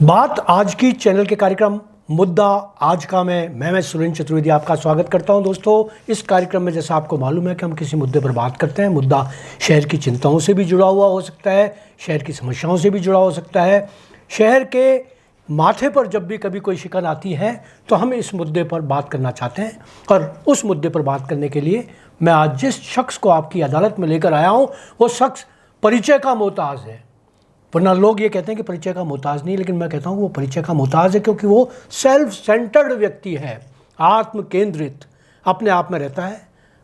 बात आज की चैनल के कार्यक्रम मुद्दा आज का मैं सुरेंद्र चतुर्वेदी आपका स्वागत करता हूं। दोस्तों, इस कार्यक्रम में जैसा आपको मालूम है कि हम किसी मुद्दे पर बात करते हैं। मुद्दा शहर की चिंताओं से भी जुड़ा हुआ हो सकता है, शहर की समस्याओं से भी जुड़ा हो सकता है। शहर के माथे पर जब भी कभी कोई शिकन आती है तो हम इस मुद्दे पर बात करना चाहते हैं, और उस मुद्दे पर बात करने के लिए मैं आज जिस शख्स को आपकी अदालत में लेकर आया हूँ वो शख्स परिचय का मोहताज है। वरना लोग ये कहते हैं कि परिचय का मोहताज नहीं, लेकिन मैं कहता हूँ वो परिचय का मोहताज है, क्योंकि वो सेल्फ सेंटर्ड व्यक्ति है, आत्म केंद्रित, अपने आप में रहता है।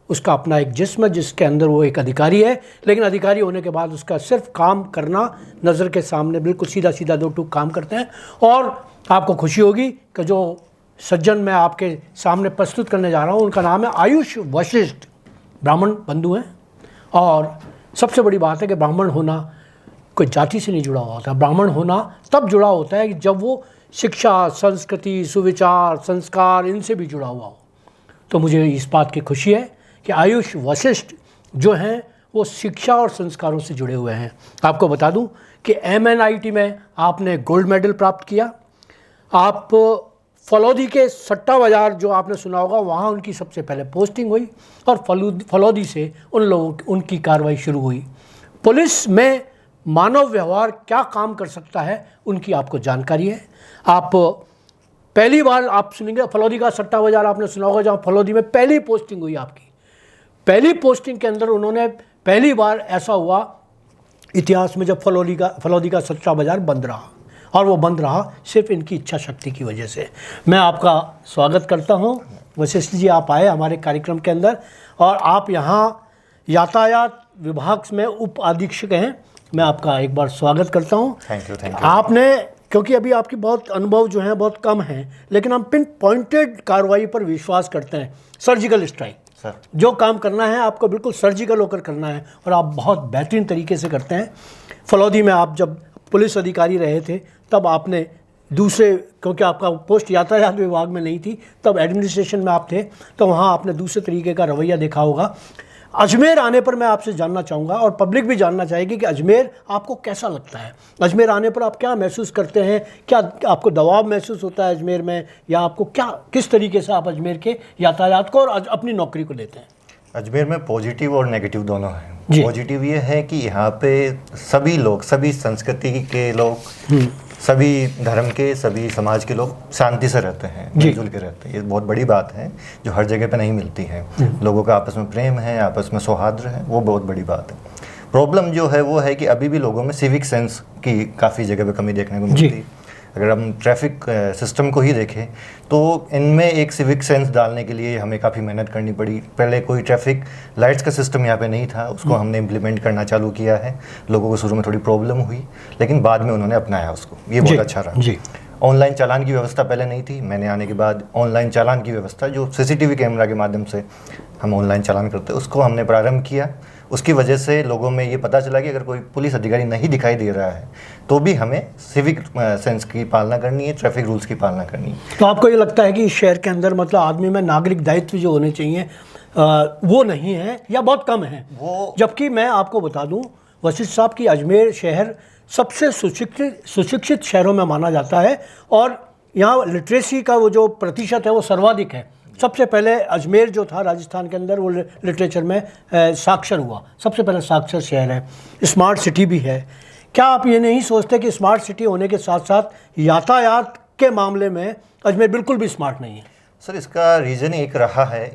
उसका अपना एक जिस्म है जिसके अंदर वो एक अधिकारी है, लेकिन अधिकारी होने के बाद उसका सिर्फ काम करना, नज़र के सामने बिल्कुल सीधा सीधा दो टूक काम करते हैं। और आपको खुशी होगी कि जो सज्जन मैं आपके सामने प्रस्तुत करने जा रहा हूँ उनका नाम है आयुष वशिष्ठ। ब्राह्मण बंधु हैं, और सबसे बड़ी बात है कि ब्राह्मण होना कोई जाति से नहीं जुड़ा हुआ होता। ब्राह्मण होना तब जुड़ा होता है कि जब वो शिक्षा, संस्कृति, सुविचार, संस्कार इनसे भी जुड़ा हुआ हो। तो मुझे इस बात की खुशी है कि आयुष वशिष्ठ जो हैं वो शिक्षा और संस्कारों से जुड़े हुए हैं। आपको बता दूं कि MNIT में आपने गोल्ड मेडल प्राप्त किया। आप फलौदी के सट्टा बाज़ार जो आपने सुना होगा, वहाँ उनकी सबसे पहले पोस्टिंग हुई, और फलौदी से उनकी कार्रवाई शुरू हुई। पुलिस में मानव व्यवहार क्या काम कर सकता है उनकी आपको जानकारी है। आप पहली बार आप सुनेंगे फलौदी का सट्टा बाज़ार आपने सुना होगा, जहाँ फलौदी में पहली पोस्टिंग हुई आपकी। पहली पोस्टिंग के अंदर उन्होंने पहली बार ऐसा हुआ इतिहास में जब फलौदी का सट्टा बाज़ार बंद रहा, और वो बंद रहा सिर्फ इनकी इच्छा शक्ति की वजह से। मैं आपका स्वागत करता हूँ वशिष्ठ जी, आप आए हमारे कार्यक्रम के अंदर, और आप यहाँ यातायात विभाग में उप अधीक्षक हैं। मैं आपका एक बार स्वागत करता हूँ। Thank you. आपने, क्योंकि अभी आपकी बहुत अनुभव जो है बहुत कम है, लेकिन हम पिन पॉइंटेड कार्रवाई पर विश्वास करते हैं। सर्जिकल स्ट्राइक, जो काम करना है आपको बिल्कुल सर्जिकल होकर करना है, और आप बहुत बेहतरीन तरीके से करते हैं। फलौदी में आप जब पुलिस अधिकारी रहे थे तब आपने दूसरे, क्योंकि आपका पोस्ट यातायात विभाग में नहीं थी, तब एडमिनिस्ट्रेशन में आप थे, तो वहाँ आपने दूसरे तरीके का रवैया देखा होगा। अजमेर आने पर मैं आपसे जानना चाहूँगा, और पब्लिक भी जानना चाहेगी, कि अजमेर आपको कैसा लगता है? अजमेर आने पर आप क्या महसूस करते हैं? क्या आपको दबाव महसूस होता है अजमेर में, या आपको किस तरीके से आप अजमेर के यातायात को और अपनी नौकरी को लेते हैं? अजमेर में पॉजिटिव और नेगेटिव दोनों हैं। पॉजिटिव ये है कि यहाँ पे सभी लोग, सभी संस्कृति के लोग, सभी धर्म के, सभी समाज के लोग शांति से रहते हैं, मिलजुल के रहते हैं। ये बहुत बड़ी बात है जो हर जगह पे नहीं मिलती है। लोगों का आपस में प्रेम है, आपस में सौहार्द है, वो बहुत बड़ी बात है। प्रॉब्लम जो है वो है कि अभी भी लोगों में सिविक सेंस की काफ़ी जगह पे कमी देखने को मिलती है। अगर हम ट्रैफिक सिस्टम को ही देखें तो इनमें एक सिविक सेंस डालने के लिए हमें काफ़ी मेहनत करनी पड़ी। पहले कोई ट्रैफिक लाइट्स का सिस्टम यहाँ पे नहीं था, उसको हमने इम्प्लीमेंट करना चालू किया है। लोगों को शुरू में थोड़ी प्रॉब्लम हुई, लेकिन बाद में उन्होंने अपनाया उसको, ये बहुत अच्छा रहा। ऑनलाइन चालान की व्यवस्था पहले नहीं थी, मैंने आने के बाद ऑनलाइन चालान की व्यवस्था, जो CCTV कैमरा के माध्यम से हम ऑनलाइन चालान करते हैं, उसको हमने प्रारंभ किया। उसकी वजह से लोगों में ये पता चला कि अगर कोई पुलिस अधिकारी नहीं दिखाई दे रहा है तो भी हमें सिविक सेंस की पालना करनी है, ट्रैफिक रूल्स की पालना करनी है। तो आपको ये लगता है कि इस शहर के अंदर मतलब आदमी में नागरिक दायित्व जो होने चाहिए वो नहीं है, या बहुत कम है? जबकि मैं आपको बता दूं वशिष्ठ साहब की अजमेर शहर सबसे सुशिक्षित शहरों में माना जाता है, और यहाँ लिटरेसी का वो जो प्रतिशत है वो सर्वाधिक है। सबसे पहले अजमेर जो था राजस्थान के अंदर, वो लिटरेचर में साक्षर हुआ, सबसे पहले साक्षर शहर है। स्मार्ट सिटी भी है। क्या आप ये नहीं सोचते कि स्मार्ट सिटी होने के साथ साथ यातायात के मामले में अजमेर बिल्कुल भी स्मार्ट नहीं है? सर, इसका रीज़न एक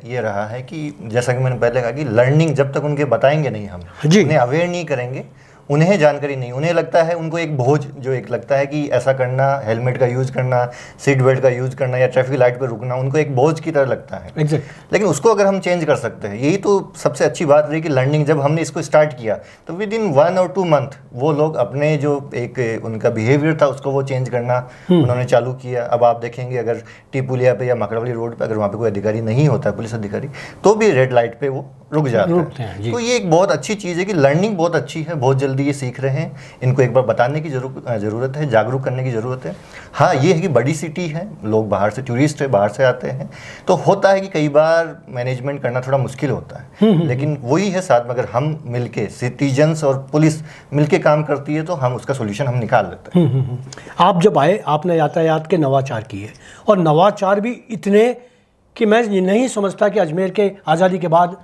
ये रहा है कि जैसा कि मैंने पहले कहा कि लर्निंग जब तक उनके बताएंगे नहीं, हम उन्हें अवेयर नहीं करेंगे, उन्हें जानकारी नहीं, उन्हें लगता है, उनको एक बोझ जो एक लगता है कि ऐसा करना, हेलमेट का यूज़ करना, सीट बेल्ट का यूज़ करना, या ट्रैफिक लाइट पर रुकना, उनको एक बोझ की तरह लगता है। लेकिन उसको अगर हम चेंज कर सकते हैं, यही तो सबसे अच्छी बात रही कि लर्निंग जब हमने इसको स्टार्ट किया तो विद इन 1 और 2 मंथ वो लोग अपने जो एक उनका बिहेवियर था उसको वो चेंज करना उन्होंने चालू किया। अब आप देखेंगे अगर टी पुलिया पे या मकरवली रोड पे अगर वहाँ पे कोई अधिकारी नहीं होता है, पुलिस अधिकारी, तो भी रेड लाइट पे वो रुक जाते हैं। तो ये एक बहुत अच्छी चीज़ है कि लर्निंग बहुत अच्छी है, बहुत जल्दी ये सीख रहे हैं। इनको एक बार बताने की ज़रूरत है, जागरूक करने की ज़रूरत है। हाँ, ये है कि बड़ी सिटी है, लोग बाहर से, टूरिस्ट है, बाहर से आते हैं, तो होता है कि कई बार मैनेजमेंट करना थोड़ा मुश्किल होता है। लेकिन वही है, साथ में अगर हम मिलके, सिटीजन्स और पुलिस मिलके काम करती है तो हम उसका सोल्यूशन हम निकाल लेते हैं। आप जब आए, आपने यातायात के नवाचार किए, और नवाचार भी इतने कि मैं ये नहीं समझता कि अजमेर के आज़ादी के बाद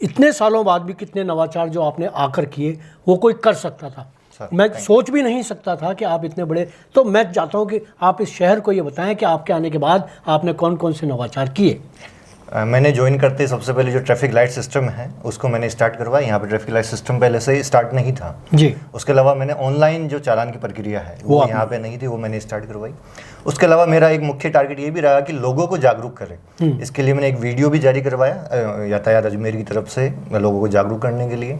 इतने सालों बाद भी कितने नवाचार जो आपने आकर किए वो कोई कर सकता था। मैं सोच भी नहीं सकता था कि आप इतने बड़े। तो मैं चाहता हूं कि आप इस शहर को ये बताएं कि आपके आने के बाद आपने कौन कौन से नवाचार किए। मैंने ज्वाइन करते सबसे पहले जो ट्रैफिक लाइट सिस्टम है उसको मैंने स्टार्ट करवाया। यहाँ पे ट्रैफिक लाइट सिस्टम पहले से ही स्टार्ट नहीं था जी। उसके अलावा मैंने ऑनलाइन जो चालान की प्रक्रिया है वो यहाँ पे नहीं थी, वो मैंने स्टार्ट करवाई। उसके अलावा मेरा एक मुख्य टारगेट ये भी रहा कि लोगों को जागरूक करें। इसके लिए मैंने एक वीडियो भी जारी करवाया यातायात अजमेर की तरफ से लोगों को जागरूक करने के लिए।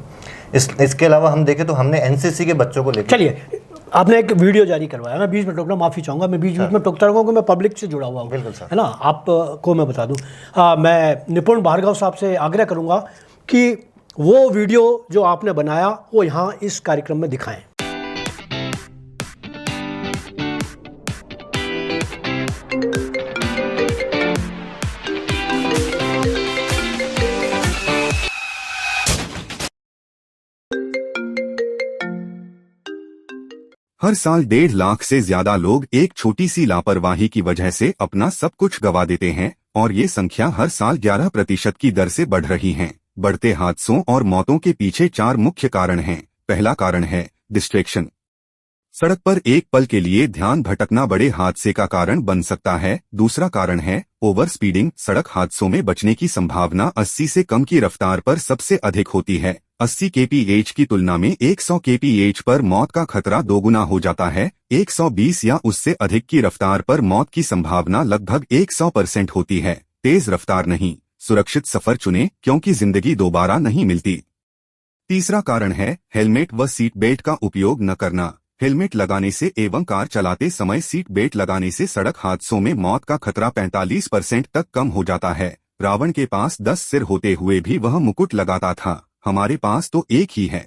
इसके अलावा हम देखें तो हमने एनसीसी के बच्चों को लेकर, चलिए, आपने एक वीडियो जारी करवाया। मैं बीच में टोकना, माफ़ी चाहूँगा, मैं बीच में टोकता रहूँगा क्योंकि मैं पब्लिक से जुड़ा हुआ हूँ, बिल्कुल सर, है ना। आपको मैं बता दूँ, मैं निपुण भार्गव साहब से आग्रह करूँगा कि वो वीडियो जो आपने बनाया वो यहाँ इस कार्यक्रम में दिखाएं। हर साल 1.5 लाख से ज्यादा लोग एक छोटी सी लापरवाही की वजह से अपना सब कुछ गवा देते हैं और ये संख्या हर साल 11% की दर से बढ़ रही है। बढ़ते हादसों और मौतों के पीछे 4 मुख्य कारण हैं। पहला कारण है डिस्ट्रैक्शन। सड़क पर एक पल के लिए ध्यान भटकना बड़े हादसे का कारण बन सकता है। दूसरा कारण है ओवर स्पीडिंग। सड़क हादसों में बचने की संभावना 80 से कम की रफ्तार पर सबसे अधिक होती है। 80 kph की तुलना में 100 kph पर मौत का खतरा दोगुना हो जाता है। 120 या उससे अधिक की रफ्तार पर मौत की संभावना लगभग 100% होती है। तेज रफ्तार नहीं, सुरक्षित सफर चुनें क्योंकि जिंदगी दोबारा नहीं मिलती। तीसरा कारण है हेलमेट व सीट बेल्ट का उपयोग न करना। हेलमेट लगाने से एवं कार चलाते समय सीट बेल्ट लगाने से सड़क हादसों में मौत का खतरा 45% तक कम हो जाता है। रावण के पास 10 सिर होते हुए भी वह मुकुट लगाता था, हमारे पास तो एक ही है।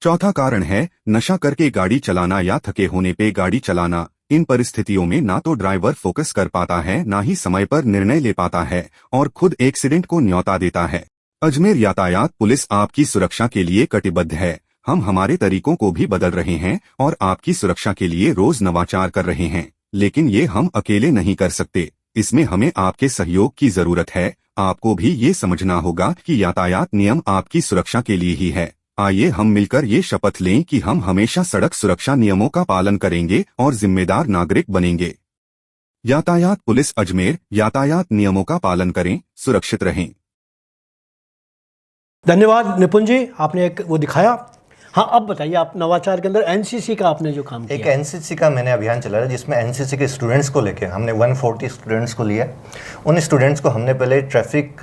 चौथा कारण है नशा करके गाड़ी चलाना या थके होने पे गाड़ी चलाना। इन परिस्थितियों में ना तो ड्राइवर फोकस कर पाता है, ना ही समय पर निर्णय ले पाता है और खुद एक्सीडेंट को न्योता देता है। अजमेर यातायात पुलिस आपकी सुरक्षा के लिए कटिबद्ध है। हम हमारे तरीकों को भी बदल रहे हैं और आपकी सुरक्षा के लिए रोज नवाचार कर रहे हैं, लेकिन ये हम अकेले नहीं कर सकते। इसमें हमें आपके सहयोग की जरूरत है। आपको भी ये समझना होगा कि यातायात नियम आपकी सुरक्षा के लिए ही है। आइए हम मिलकर ये शपथ लें कि हम हमेशा सड़क सुरक्षा नियमों का पालन करेंगे और जिम्मेदार नागरिक बनेंगे। यातायात पुलिस अजमेर, यातायात नियमों का पालन करें, सुरक्षित रहें। धन्यवाद निपुण जी, आपने एक वो दिखाया। हाँ, अब बताइए, आप नवाचार के अंदर एनसीसी का आपने जो काम किया। एक एनसीसी का मैंने अभियान चलाया जिसमें एनसीसी के स्टूडेंट्स को लेके हमने 140 स्टूडेंट्स को लिया। उन स्टूडेंट्स को हमने पहले ट्रैफिक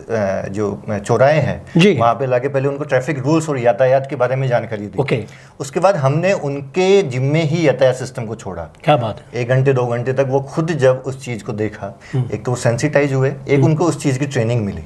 जो चौराहे हैं वहाँ पे लाके पहले उनको ट्रैफिक रूल्स और यातायात के बारे में जानकारी दी। ओके। उसके बाद हमने उनके जिम्मे ही यातायात सिस्टम को छोड़ा। क्या बात है। 1 घंटे 2 घंटे तक वो खुद जब उस चीज़ को देखा, एक तो वो सेंसिटाइज हुए, एक उनको उस चीज़ की ट्रेनिंग मिली।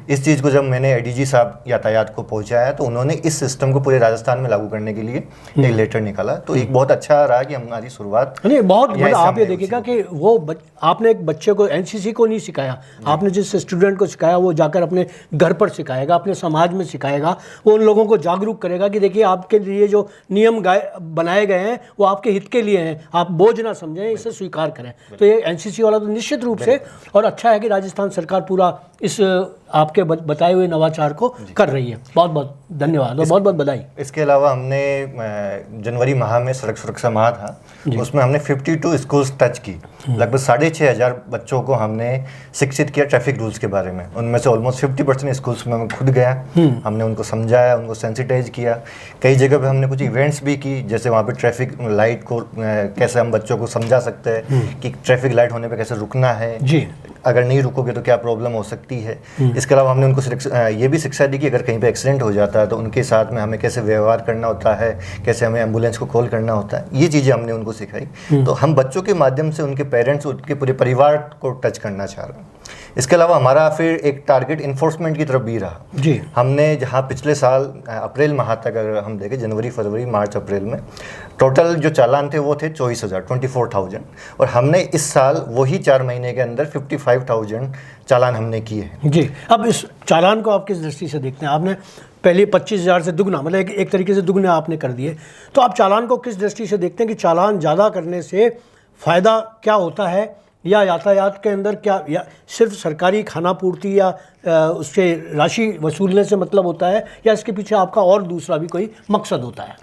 इस चीज़ को जब मैंने एडीजी साहब यातायात को पहुँचाया तो उन्होंने इस सिस्टम को पूरे राजस्थान में लागू करने के लिए एक लेटर निकाला। तो एक बहुत अच्छा रहा कि हमारी शुरुआत नहीं, बहुत मतलब आप ये देखिएगा कि वो आपने एक बच्चे को एनसीसी को नहीं सिखाया, आपने जिस स्टूडेंट को सिखाया वो जाकर अपने घर पर सिखाएगा, अपने समाज में सिखाएगा, वो उन लोगों को जागरूक करेगा कि देखिए आपके लिए जो नियम बनाए गए हैं वो आपके हित के लिए हैं, आप बोझ ना समझें, इसे स्वीकार करें। तो ये एनसीसी वाला तो निश्चित रूप से, और अच्छा है कि राजस्थान सरकार पूरा इस आपके बताए हुए नवाचार को कर रही है। बहुत बहुत धन्यवाद और बहुत बहुत बधाई। इसके अलावा हमने जनवरी माह में सड़क सुरक्षा माह था, उसमें हमने 52 स्कूल्स टच की। लगभग 6,500 बच्चों को हमने शिक्षित किया ट्रैफिक रूल्स के बारे में। उनमें से ऑलमोस्ट 50% स्कूल्स में मैं खुद गया, हमने उनको समझाया, उनको सेंसिटाइज किया। कई जगह पे हमने कुछ इवेंट्स भी की, जैसे वहाँ पे ट्रैफिक लाइट को कैसे हम बच्चों को समझा सकते हैं कि ट्रैफिक लाइट होने पर कैसे रुकना है, अगर नहीं रुकोगे तो क्या प्रॉब्लम हो सकती है। इसके अलावा हमने उनको ये भी शिक्षा दी कि अगर कहीं पे एक्सीडेंट हो जाता है तो उनके साथ में हमें कैसे व्यवहार करना होता है, कैसे हमें एम्बुलेंस को कॉल करना होता है। ये चीज़ें हमने उनको सिखाई। तो हम बच्चों के माध्यम से उनके पेरेंट्स, उनके पूरे परिवार को टच करना चाह रहे हैं। इसके अलावा हमारा फिर एक टारगेट इन्फोर्समेंट की तरफ भी रहा जी। हमने जहाँ पिछले साल अप्रैल माह तक अगर हम देखें, जनवरी फरवरी मार्च अप्रैल में टोटल जो चालान थे वो थे 24,000 और हमने इस साल वही 4 महीने के अंदर 55,000 चालान हमने किए हैं। जी। अब इस चालान को आप किस दृष्टि से देखते हैं? आपने पहले 25,000 से दुगना, मतलब एक तरीके से दुगने आपने कर दिए, तो आप चालान को किस दृष्टि से देखते हैं कि चालान ज़्यादा करने से फ़ायदा क्या होता है, या यातायात के अंदर क्या, या सिर्फ सरकारी खाना पूर्ति या उससे राशि वसूलने से मतलब होता है, या इसके पीछे आपका और दूसरा भी कोई मकसद होता है?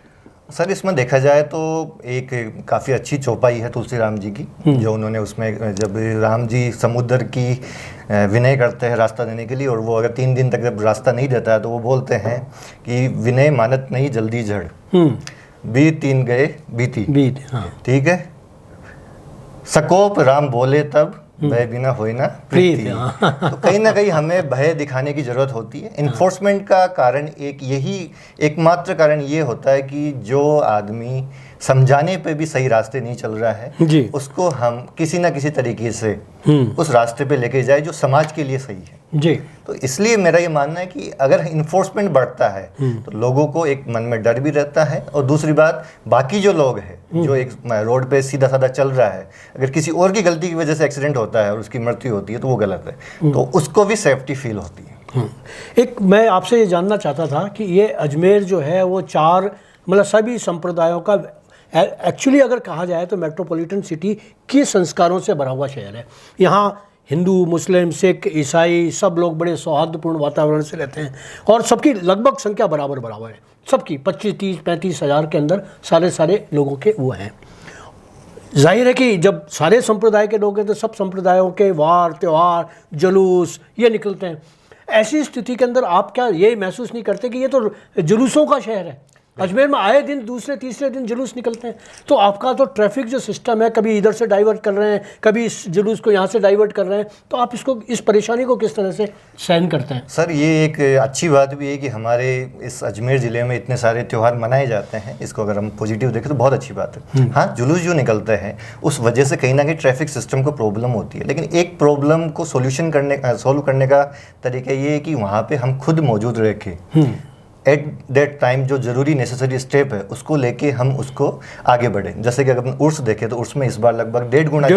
सर इसमें देखा जाए तो एक काफ़ी अच्छी चौपाई है तुलसी राम जी की, जो उन्होंने उसमें जब राम जी समुद्र की विनय करते हैं रास्ता देने के लिए, और वो अगर 3 दिन तक जब रास्ता नहीं देता है तो वो बोलते हैं कि विनय मानत नहीं जल्दी झड़, बीत 3 गए बीती। हाँ। ठीक है, सकोप राम बोले तब भय बिना होए ना प्रीति। तो कहीं ना कहीं हमें भय दिखाने की जरूरत होती है। इन्फोर्समेंट का कारण एकमात्र कारण ये होता है कि जो आदमी समझाने पे भी सही रास्ते नहीं चल रहा है जी, उसको हम किसी ना किसी तरीके से उस रास्ते पे लेके जाए जो समाज के लिए सही है जी। तो इसलिए मेरा ये मानना है कि अगर इन्फोर्समेंट बढ़ता है तो लोगों को एक मन में डर भी रहता है, और दूसरी बात बाकी जो लोग हैं जो एक रोड पे सीधा साधा चल रहा है, अगर किसी और की गलती की वजह से एक्सीडेंट होता है और उसकी मृत्यु होती है तो वो गलत है, तो उसको भी सेफ्टी फील होती है। एक मैं आपसे ये जानना चाहता था कि ये अजमेर जो है वो 4 मतलब सभी संप्रदायों का, एक्चुअली अगर कहा जाए तो मेट्रोपॉलिटन सिटी के संस्कारों से भरा हुआ शहर है। यहाँ हिंदू, मुस्लिम, सिख, ईसाई सब लोग बड़े सौहार्दपूर्ण वातावरण से रहते हैं, और सबकी लगभग संख्या बराबर है, सबकी 25, 30, 35 हज़ार के अंदर सारे लोगों के वो हैं। जाहिर है कि जब सारे संप्रदाय के लोग हैं तो सब संप्रदायों के वार त्योहार जुलूस ये निकलते हैं। ऐसी स्थिति के अंदर आप क्या ये महसूस नहीं करते कि ये तो जुलूसों का शहर है? अजमेर में आए दिन दूसरे तीसरे दिन जुलूस निकलते हैं, तो आपका तो ट्रैफिक जो सिस्टम है, कभी इधर से डाइवर्ट कर रहे हैं, कभी इस जुलूस को यहाँ से डाइवर्ट कर रहे हैं, तो आप इस परेशानी को किस तरह से सहन करते हैं? सर ये एक अच्छी बात भी है कि हमारे इस अजमेर ज़िले में इतने सारे त्यौहार मनाए जाते हैं, इसको अगर हम पॉजिटिव देखें तो बहुत अच्छी बात है। हाँ, जुलूस जो निकलते हैं उस वजह से कहीं ना कहीं ट्रैफिक सिस्टम को प्रॉब्लम होती है, लेकिन एक प्रॉब्लम को सॉल्व करने का तरीका ये है कि वहाँ पर हम खुद मौजूद रह के एट दैट टाइम जो जरूरी नेसेसरी स्टेप है उसको लेके हम उसको आगे बढ़े। जैसे कि अगर अपन उर्स देखें तो उर्स में इस बार लगभग 1.5 गुना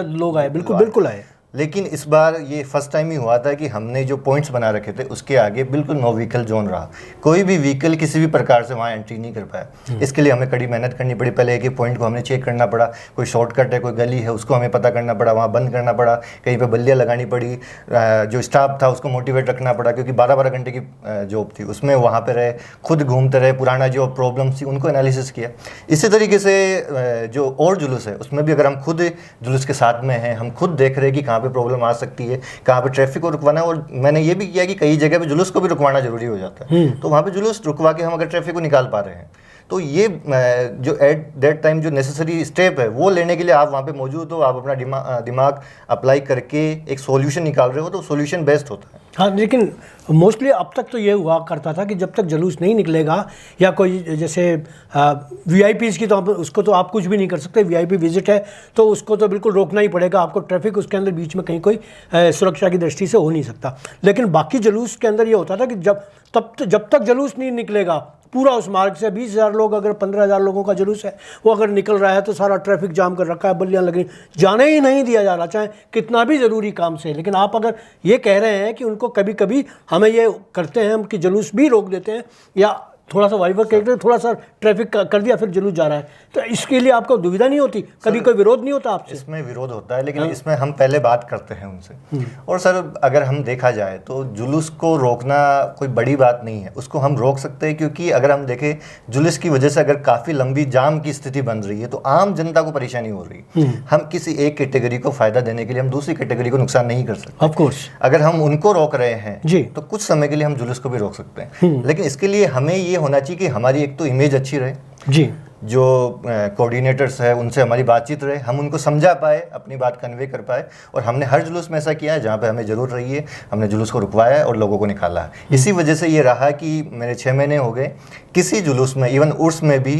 लोग आए, बिल्कुल आए। लेकिन इस बार ये फर्स्ट टाइम ही हुआ था कि हमने जो पॉइंट्स बना रखे थे उसके आगे बिल्कुल नो व्हीकल जोन रहा, कोई भी व्हीकल किसी भी प्रकार से वहाँ एंट्री नहीं कर पाया। इसके लिए हमें कड़ी मेहनत करनी पड़ी। पहले एक पॉइंट को हमने चेक करना पड़ा, कोई शॉर्टकट है, कोई गली है, उसको हमें पता करना पड़ा, वहाँ बंद करना पड़ा, कहीं पर बल्लियाँ लगानी पड़ी, जो स्टाफ था उसको मोटिवेट रखना पड़ा, क्योंकि 12-12 घंटे की जॉब थी, उसमें वहाँ पर रहे, खुद घूमते रहे, पुराना जो प्रॉब्लम्स थी उनको एनालिसिस किया। इसी तरीके से जो और जुलूस है उसमें भी अगर हम खुद जुलूस के साथ में हैं, हम खुद देख रहे हैं कि कहाँ पर प्रॉब्लम आ सकती है, कहाँ पे ट्रैफिक को रुकवाना है। और मैंने ये भी किया कि कई जगह पे जुलूस को भी रुकवाना जरूरी हो जाता है, तो वहाँ पे जुलूस रुकवा के हम अगर ट्रैफिक को निकाल पा रहे हैं तो ये जो एट दैट टाइम जो नेसेसरी स्टेप है वो लेने के लिए आप वहाँ पे मौजूद हो, आप अपना दिमाग अप्लाई करके एक सॉल्यूशन निकाल रहे हो तो सॉल्यूशन बेस्ट होता है। हाँ, लेकिन मोस्टली अब तक तो ये हुआ करता था कि जब तक जुलूस नहीं निकलेगा या कोई जैसे वीआईपीज़ की, तो उसको तो आप कुछ भी नहीं कर सकते, वीआईपी विजिट है तो उसको तो बिल्कुल रोकना ही पड़ेगा आपको, ट्रैफिक उसके अंदर बीच में कहीं कोई सुरक्षा की दृष्टि से हो नहीं सकता। लेकिन बाकी जुलूस के अंदर ये होता था कि जब तक जुलूस नहीं निकलेगा पूरा उस मार्ग से 20,000 लोग, अगर 15,000 लोगों का जुलूस है वो अगर निकल रहा है तो सारा ट्रैफिक जाम कर रखा है, बल्लियाँ लगी, जाने ही नहीं दिया जा रहा, चाहे कितना भी ज़रूरी काम से। लेकिन आप अगर ये कह रहे हैं कि उनको कभी कभी हमें ये करते हैं हम कि जुलूस भी रोक देते हैं या थोड़ा सा वाइवर करके थोड़ा सा ट्रैफिक कर दिया फिर जुलूस जा रहा है, तो इसके लिए आपको दुविधा नहीं होती? कभी कोई विरोध नहीं होता आपसे? इसमें विरोध होता है, लेकिन इसमें हम पहले बात करते हैं उनसे। और सर अगर हम देखा जाए तो जुलूस को रोकना कोई बड़ी बात नहीं है, उसको हम रोक सकते हैं, क्योंकि अगर हम देखें जुलूस की वजह से अगर काफ़ी लंबी जाम की स्थिति बन रही है तो आम जनता को परेशानी हो रही है। हम किसी एक कैटेगरी को फ़ायदा देने के लिए हम दूसरी कैटेगरी को नुकसान नहीं कर सकते। ऑफ कोर्स अगर हम उनको रोक रहे हैं तो कुछ समय के लिए हम जुलूस को भी रोक सकते हैं, लेकिन इसके लिए हमें ये होना चाहिए कि हमारी एक तो इमेज अच्छी रहे जी, जो कोऑर्डिनेटर्स है उनसे हमारी बातचीत रहे, हम उनको समझा पाए, अपनी बात कन्वे कर पाए। और हमने हर जुलूस में ऐसा किया है जहाँ पे हमें ज़रूरत रही है हमने जुलूस को रुकवाया है और लोगों को निकाला है। इसी वजह से ये रहा कि मेरे 6 महीने हो गए किसी जुलूस में, इवन उर्स में भी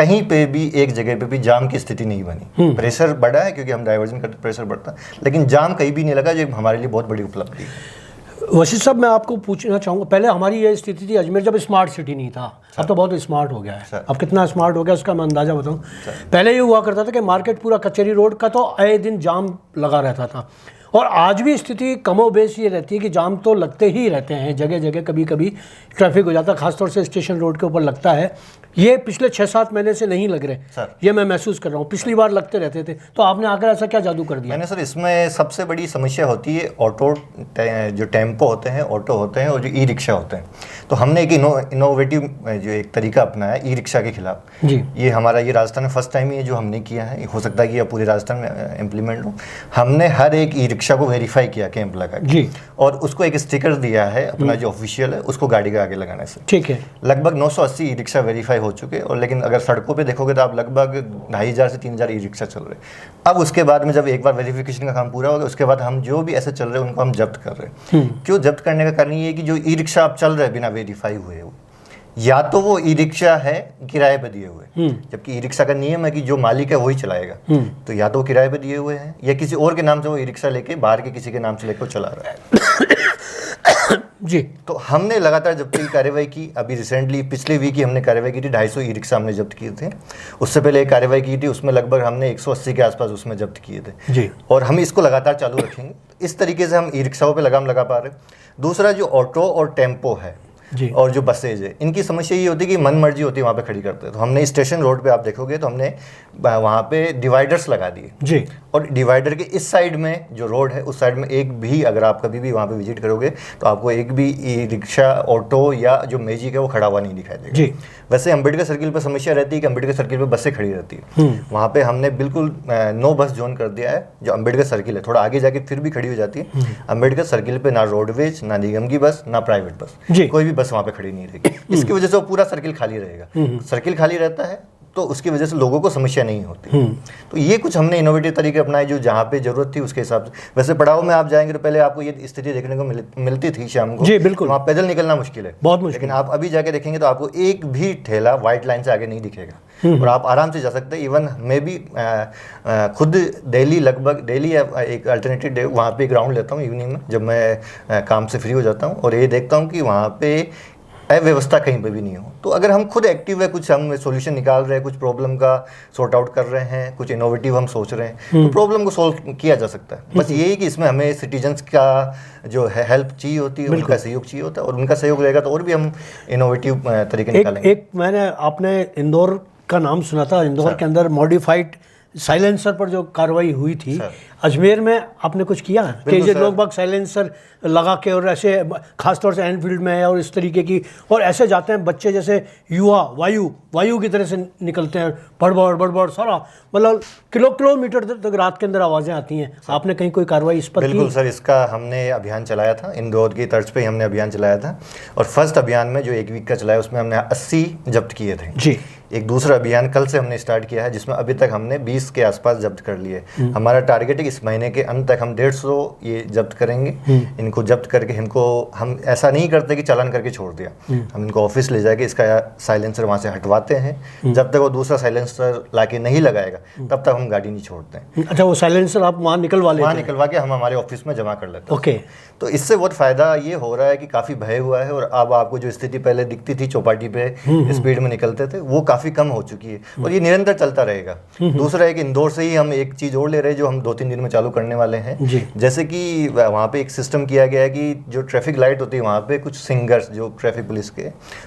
कहीं पे भी एक जगह पे भी जाम की स्थिति नहीं बनी। प्रेशर बढ़ा है क्योंकि हम डाइवर्जन करते प्रेशर बढ़ता है, लेकिन जाम कहीं भी नहीं लगा, जो हमारे लिए बहुत बड़ी उपलब्धि है। वशिष्ठ साहब, मैं आपको पूछना चाहूँगा, पहले हमारी ये स्थिति थी अजमेर जब स्मार्ट सिटी नहीं था, अब तो बहुत स्मार्ट हो गया है। अब कितना स्मार्ट हो गया उसका मैं अंदाज़ा बताऊँ। पहले ये हुआ करता था कि मार्केट पूरा कचहरी रोड का तो आए दिन जाम लगा रहता था, और आज भी स्थिति कमोबेश ये रहती है कि जाम तो लगते ही रहते हैं, जगह जगह कभी कभी ट्रैफिक हो जाता है, खासतौर से स्टेशन रोड के ऊपर लगता है। ये पिछले 6-7 महीने से नहीं लग रहे सर, ये मैं महसूस कर रहा हूँ, पिछली बार लगते रहते थे, तो आपने आकर ऐसा क्या जादू कर दिया? मैंने सर इसमें सबसे बड़ी समस्या होती है ऑटो, जो टेम्पो होते हैं, ऑटो होते हैं, और जो ई रिक्शा होते हैं। तो हमने एक इनोवेटिव जो एक तरीका अपनाया ई रिक्शा के खिलाफ जी। ये हमारा ये राजस्थान में फर्स्ट टाइम ही है जो हमने किया है, हो सकता है कि यह पूरे राजस्थान में इम्प्लीमेंट हो। हमने हर एक ई रिक्शा को वेरीफाई किया कैंप लगा के, और उसको एक स्टिकर दिया है अपना जो ऑफिशियल है, उसको गाड़ी के आगे लगाने से। ठीक है। लगभग 980 ई रिक्शा वेरीफाई हो चुके, और लेकिन अगर सड़कों पे देखोगे तो आप लगभग 2500 से 3000 ई रिक्शा चल रहे। अब उसके बाद में जब एक बार वेरिफिकेशन का काम पूरा हो गया, उसके बाद हम जो भी ऐसे चल रहे हैं उनको हम जब्त कर रहे हैं। क्यों जब्त करने का कारण ये है कि जो ई रिक्शा आप चल रहे हैं बिना वेरीफाई हुए, या तो वो ई रिक्शा है किराए पे दिए हुए, जबकि ई रिक्शा का नियम है कि जो मालिक है वही चलाएगा, तो या तो वो किराए पे दिए हुए हैं या किसी और के नाम से वो ई रिक्शा लेके बाहर के किसी के नाम से लेकर चला रहा है। जी। तो हमने लगातार जब्ती की कार्रवाई की। अभी रिसेंटली पिछले वीक ही हमने कार्रवाई की थी, 250 ई रिक्शा हमने जब्त किए थे। उससे पहले एक कार्रवाई की थी, उसमें लगभग हमने 180 के आसपास उसमें जब्त किए थे जी। और हम इसको लगातार चालू रखेंगे। इस तरीके से हम ई रिक्शाओं पर लगाम लगा पा रहे हैं। दूसरा जो ऑटो और टेम्पो है जी। और जो बसेज है, इनकी समस्या ये होती है कि मन मर्जी होती है वहाँ पे खड़ी करते हैं। तो हमने स्टेशन रोड पे आप देखोगे तो हमने वहाँ पे डिवाइडर्स लगा दिए जी, और डिवाइडर के इस साइड में जो रोड है उस साइड में एक भी, अगर आप कभी भी वहाँ पे विजिट करोगे तो आपको एक भी ई रिक्शा, ऑटो या जो मैजिक है वो खड़ा हुआ नहीं दिखाई देगा जी। वैसे अम्बेडकर सर्किल पर समस्या रहती है कि अम्बेडकर सर्किल पर बसें खड़ी रहती है। वहाँ पे हमने बिल्कुल नो बस जोन कर दिया है। जो अम्बेडकर सर्किल है थोड़ा आगे जाके फिर भी खड़ी हो जाती है। अम्बेडकर सर्किल पे ना रोडवेज, ना निगम की बस, ना प्राइवेट बस, कोई भी बस वहाँ पे खड़ी नहीं रहेगी। इसकी वजह से वो पूरा सर्किल खाली रहेगा। सर्किल खाली रहता है तो उसकी वजह से लोगों को समस्या नहीं होती। तो ये कुछ हमने इनोवेटिव तरीके अपनाए जो जहाँ पे जरूरत थी उसके हिसाब से। वैसे पड़ाव में आप जाएंगे तो पहले आपको ये स्थिति देखने को मिलती थी शाम को। जी बिल्कुल। वहाँ पैदल निकलना मुश्किल है, बहुत मुश्किल। लेकिन आप अभी जाके देखेंगे तो आपको एक भी ठेला व्हाइट लाइन से आगे नहीं दिखेगा और आप आराम से जा सकते हैं। इवन मैं भी खुद डेली, लगभग डेली एक अल्टरनेटिव डे वहाँ पे एक राउंड लेता हूँ इवनिंग में जब मैं काम से फ्री हो जाता हूँ, और ये देखता हूँ कि वहाँ पे अव्यवस्था कहीं पे भी नहीं हो। तो अगर हम खुद एक्टिव है, कुछ हम सॉल्यूशन निकाल रहे हैं, कुछ प्रॉब्लम का सॉर्ट आउट कर रहे हैं, कुछ इनोवेटिव हम सोच रहे हैं, तो प्रॉब्लम को सॉल्व किया जा सकता है। बस यही कि इसमें हमें सिटीजन्स का जो है हेल्प चाहिए होती है, उनका सहयोग चाहिए होता है, और उनका सहयोग रहेगा तो और भी हम इनोवेटिव तरीके निकालेंगे। एक मैंने आपने इंदौर का नाम सुना था, इंदौर के अंदर मॉडिफाइड साइलेंसर पर जो कार्रवाई हुई थी, अजमेर में आपने कुछ किया कि ये लोग बाग साइलेंसर लगा के और ऐसे खासतौर से एनफील्ड में है और इस तरीके की, और ऐसे जाते हैं बच्चे जैसे युवा वायु की तरह से निकलते हैं, बड़बड़ सारा, मतलब किलोमीटर तक रात के अंदर आवाज़ें आती हैं। आपने कहीं कोई कार्रवाई इस पर की? बिल्कुल सर, इसका हमने अभियान चलाया था, इंदौर की तर्ज पे हमने अभियान चलाया था, और फर्स्ट अभियान में जो एक वीक का चलाया उसमें हमने 80 जब्त किए थे जी। एक दूसरा अभियान कल से हमने स्टार्ट किया है जिसमें अभी तक हमने 20 के आसपास जब्त कर लिए। हमारा टारगेट है कि इस महीने के अंत तक हम 150 ये जब्त करेंगे। इनको जब्त करके हम ऐसा नहीं करते कि चालान करके छोड़ दिया, हम इनको ऑफिस ले जाके इसका साइलेंसर वहाँ से हटवाते हैं। जब तक वो दूसरा साइलेंसर लाके नहीं लगाएगा तब तक हम गाड़ी नहीं छोड़ते हैं। अच्छा, वो साइलेंसर आप वहाँ निकलवा लेते हैं? वहाँ निकलवा के हम हमारे ऑफिस में जमा कर लेते हैं। ओके। तो इससे बहुत फायदा ये हो रहा है कि काफ़ी भय हुआ है, और अब आपको जो स्थिति पहले दिखती थी चौपाटी पे स्पीड में निकलते थे वो काफ़ी कम हो चुकी है, और ये निरंतर चलता रहेगा। दूसरा एक इंदौर से ही हम एक चीज़ और ले रहे हैं जो हम 2-3 दिन में चालू करने वाले हैं। जैसे कि वहाँ पे एक सिस्टम किया गया है कि जो ट्रैफिक लाइट होती है वहाँ पे कुछ सिंगर्स जो ट्रैफिक पुलिस के,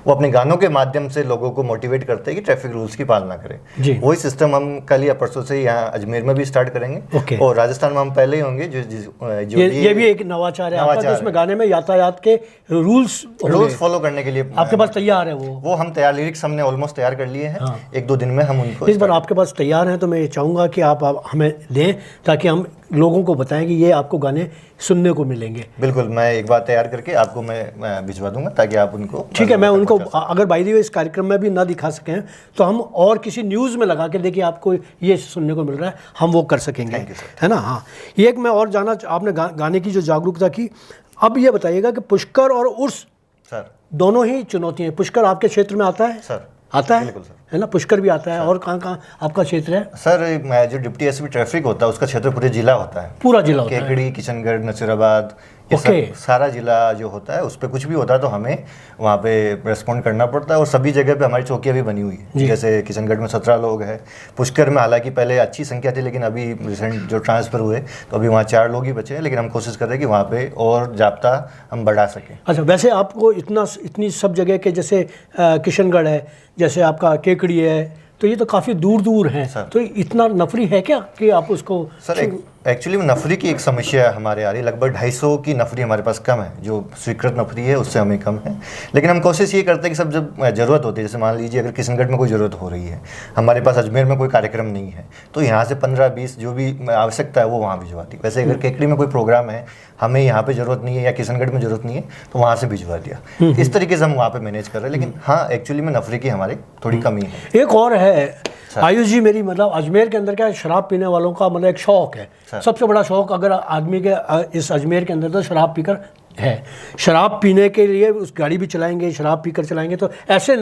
वो अपने गानों के माध्यम से लोगों को मोटिवेट करते हैं कि ट्रैफिक रूल्स की पालना करें। वही सिस्टम हम कल या परसों से यहाँ अजमेर में भी स्टार्ट करेंगे, और राजस्थान में हम पहले ही होंगे। जो ये भी एक नवाचार है आपका, जिसमें गाने में यातायात के रूल्स फॉलो करने के लिए आपके पास तैयार है। वो हम तैयार, लिरिक्स हमने ऑलमोस्ट तैयार कर लिए हैं। 1-2 दिन में हम उनको इस बार आपके पास तैयार हैं तो मैं ये चाहूँगा कि आप हमें दें ताकि हम लोगों को बताएं कि ये आपको गाने सुनने को मिलेंगे। बिल्कुल, मैं एक बार तैयार करके आपको मैं भिजवा दूंगा ताकि आप उनको, ठीक है। मैं उनको अगर बाय द वे इस कार्यक्रम में भी ना दिखा सकें तो हम और किसी न्यूज़ में लगा के देखिए आपको ये सुनने को मिल रहा है, हम वो कर सकेंगे, है ना। हाँ, ये एक मैं और जाना, आपने गाने की जो जागरूकता की, अब ये बताइएगा कि पुष्कर और उर्स सर दोनों ही चुनौती हैं। पुष्कर आपके क्षेत्र में आता है? सर आता है, बिल्कुल सर। है ना, पुष्कर भी आता है। और कहाँ आपका क्षेत्र है? सर मैं जो डिप्टी एसपी ट्रैफिक होता है उसका क्षेत्र पूरे जिला होता है, पूरा जिला होता है। केकड़ी, किशनगढ़, नसीराबाद, ये सब सारा जिला जो होता है उस पर कुछ भी होता है तो हमें वहाँ पे रेस्पॉन्ड करना पड़ता है। और सभी जगह पे हमारी चौकियाँ भी बनी हुई है, जैसे किशनगढ़ में 17 लोग हैं, पुष्कर में हालांकि पहले अच्छी संख्या थी लेकिन अभी रिसेंट जो ट्रांसफ़र हुए तो अभी वहाँ 4 लोग ही बचे हैं, लेकिन हम कोशिश कर रहे हैं कि वहाँ पे और जाब्ता हम बढ़ा सकें। अच्छा, वैसे आपको इतनी सब जगह के, जैसे किशनगढ़ है, जैसे आपका केकड़ी है, तो ये तो काफ़ी दूर दूर हैं, तो इतना नफरी है क्या कि आप उसको? सर एक्चुअली नफरी की एक समस्या हमारे आ रही है, लगभग 250 की नफरी हमारे पास कम है, जो स्वीकृत नफरी है उससे हमें कम है। लेकिन हम कोशिश ये करते हैं कि सब जब ज़रूरत होती है, जैसे मान लीजिए अगर किशनगढ़ में कोई ज़रूरत हो रही है, हमारे पास अजमेर में कोई कार्यक्रम नहीं है, तो यहाँ से 15-20 जो भी आवश्यकता है वो वहाँ भिजवा दी। वैसे अगर केकड़ी में कोई प्रोग्राम है, हमें यहाँ पे ज़रूरत नहीं है या किशनगढ़ में ज़रूरत नहीं है, तो वहाँ से भिजवा दिया। इस तरीके से हम वहाँ पे मैनेज कर रहे हैं। लेकिन हाँ, एक्चुअली में नफरी की हमारी थोड़ी कमी है। एक और है आयुष जी, मेरी मतलब अजमेर के अंदर क्या है, शराब पीने वालों का मतलब एक शौक है, सबसे बड़ा शौक अगर आदमी के इस अजमेर के अंदर तो शराब पीकर है। शराब पीने के लिए उस गाड़ी भी चलाएंगे, शराब पीकर चलाएंगे, तो ऐसे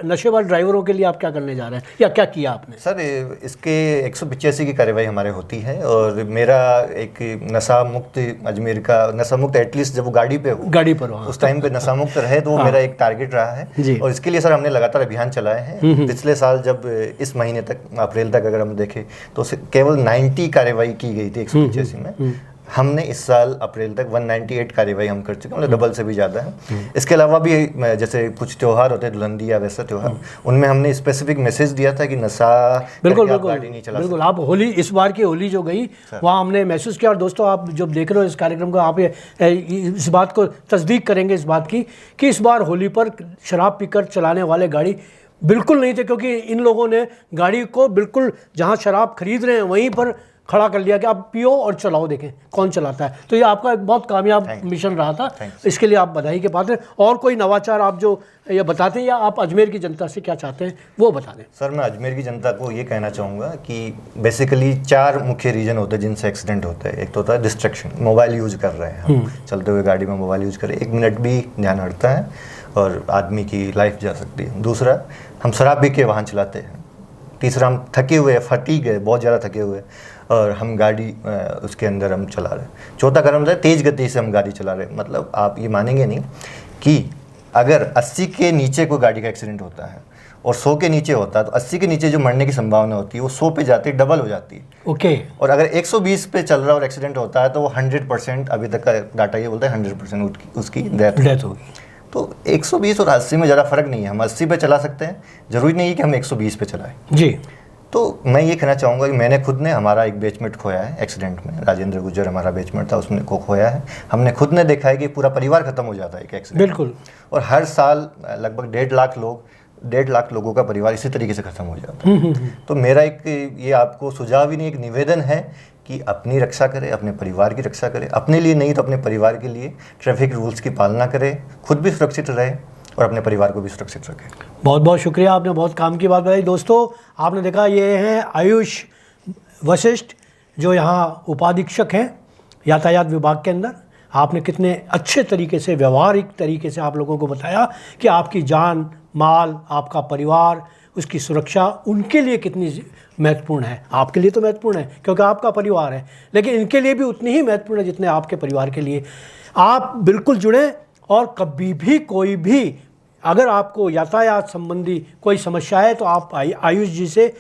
नशेबाज ड्राइवरों के लिए आप क्या करने जा रहे हैं या क्या किया आपने? सर इसके 185 की कार्रवाई हमारे होती है और मेरा एक नशा मुक्त अजमेर का, नशा मुक्त एटलीस्ट जब वो गाड़ी पर हो उस टाइम पे नशा मुक्त रहे, तो वो मेरा एक टारगेट रहा है। और इसके लिए सर हमने लगातार अभियान चलाए हैं। पिछले साल जब इस महीने तक अप्रैल तक अगर हम देखें तो केवल 90 कार्रवाई की गई थी 185 में। हमने इस साल अप्रैल तक 198 कार्रवाई हम कर चुके हैं, मतलब डबल से भी ज़्यादा है। इसके अलावा भी जैसे कुछ त्यौहार होते हैं, दुल्हनदी या वैसा त्यौहार, उनमें हमने स्पेसिफिक मैसेज दिया था कि नशा बिल्कुल गाड़ी नहीं चला। बिल्कुल, आप होली, इस बार की होली जो गई वहाँ हमने महसूस किया। और दोस्तों, आप जब देख रहे हो इस कार्यक्रम को, आप इस बात को तस्दीक करेंगे इस बात की कि इस बार होली पर शराब पीकर चलाने वाले गाड़ी बिल्कुल नहीं थे, क्योंकि इन लोगों ने गाड़ी को बिल्कुल जहाँ शराब खरीद रहे हैं वहीं पर खड़ा कर लिया कि आप पियो और चलाओ, देखें कौन चलाता है। तो ये आपका एक बहुत कामयाब मिशन रहा था, इसके लिए आप बधाई के पात्र हैं। और कोई नवाचार आप जो ये बताते हैं या आप अजमेर की जनता से क्या चाहते हैं वो बता दें। सर मैं अजमेर की जनता को ये कहना चाहूँगा कि बेसिकली 4 मुख्य रीजन होते हैं जिनसे एक्सीडेंट होते हैं। एक तो होता है डिस्ट्रैक्शन, मोबाइल यूज़ कर रहे हैं हम, चलते हुए गाड़ी में मोबाइल यूज़ करें, 1 मिनट भी ध्यान हटता है और आदमी की लाइफ जा सकती है। दूसरा, हम शराब पी के वाहन चलाते हैं। तीसरा, हम थके हुए, फटीग है, बहुत ज़्यादा थके हुए और हम गाड़ी उसके अंदर हम चला रहे हैं। चौथा कारण होता है तेज़ गति से हम गाड़ी चला रहे हैं। मतलब आप ये मानेंगे नहीं कि अगर 80 के नीचे कोई गाड़ी का एक्सीडेंट होता है और 100 के नीचे होता है, तो 80 के नीचे जो मरने की संभावना होती है वो 100 पे जाती है, डबल हो जाती है। ओके। और अगर 120 पे चल रहा है और एक्सीडेंट होता है तो वो 100%, अभी तक का डाटा ये बोलता है 100% उसकी डेथ होगी। तो 120 और 80 में ज़्यादा फर्क नहीं है, हम 80 पे चला सकते हैं, ज़रूरी नहीं है कि हम 120 पे चलाएं जी। तो मैं ये कहना चाहूँगा कि मैंने खुद ने, हमारा एक बैचमेट खोया है एक्सीडेंट में, राजेंद्र गुज्जर हमारा बैचमेट था, उसने को खोया है। हमने खुद ने देखा है कि पूरा परिवार खत्म हो जाता है एक एक्सीडेंट। बिल्कुल। और हर साल लगभग 1.5 लाख लोगों का परिवार इसी तरीके से खत्म हो जाता है। तो मेरा एक ये आपको सुझाव ही नहीं, एक निवेदन है कि अपनी रक्षा करें, अपने परिवार की रक्षा करें, अपने लिए नहीं तो अपने परिवार के लिए ट्रैफिक रूल्स की पालना करें, खुद भी सुरक्षित रहे और अपने परिवार को भी सुरक्षित रखें। बहुत बहुत शुक्रिया, आपने बहुत काम की बात बताई। दोस्तों, आपने देखा ये हैं आयुष वशिष्ठ, जो यहाँ उपाधीक्षक हैं यातायात विभाग के अंदर। आपने कितने अच्छे तरीके से, व्यवहारिक तरीके से आप लोगों को बताया कि आपकी जान माल, आपका परिवार, उसकी सुरक्षा उनके लिए कितनी महत्वपूर्ण है। आपके लिए तो महत्वपूर्ण है क्योंकि आपका परिवार है, लेकिन इनके लिए भी उतनी ही महत्वपूर्ण है जितने आपके परिवार के लिए। आप बिल्कुल जुड़ें और कभी भी कोई भी अगर आपको यातायात संबंधी कोई समस्या है तो आप आयुष जी से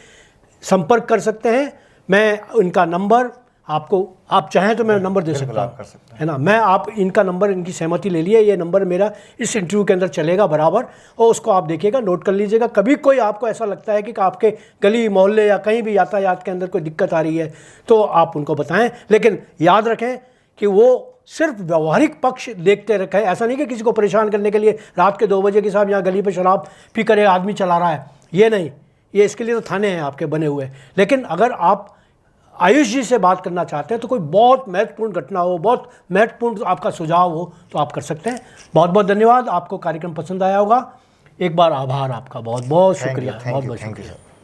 संपर्क कर सकते हैं। मैं उनका नंबर आपको, आप चाहें तो मैं नंबर दे सकता हूँ, है ना। मैं आप इनका नंबर, इनकी सहमति ले लिए, ये नंबर मेरा इस इंटरव्यू के अंदर चलेगा बराबर, और उसको आप देखिएगा, नोट कर लीजिएगा। कभी कोई आपको ऐसा लगता है कि आपके गली मोहल्ले या कहीं भी यातायात के अंदर कोई दिक्कत आ रही है तो आप उनको बताएं। लेकिन याद रखें कि वो सिर्फ व्यवहारिक पक्ष देखते रखें। ऐसा नहीं कि किसी को परेशान करने के लिए रात के 2 बजे के साहब यहाँ गली पे शराब पी कर आदमी चला रहा है, ये नहीं। ये इसके लिए तो थाने हैं आपके बने हुए। लेकिन अगर आप आयुष जी से बात करना चाहते हैं तो कोई बहुत महत्वपूर्ण घटना हो, बहुत महत्वपूर्ण आपका सुझाव हो तो आप कर सकते हैं। बहुत बहुत धन्यवाद। आपको कार्यक्रम पसंद आया होगा। एक बार आभार आपका, बहुत बहुत शुक्रिया, बहुत बहुत शुक्रिया।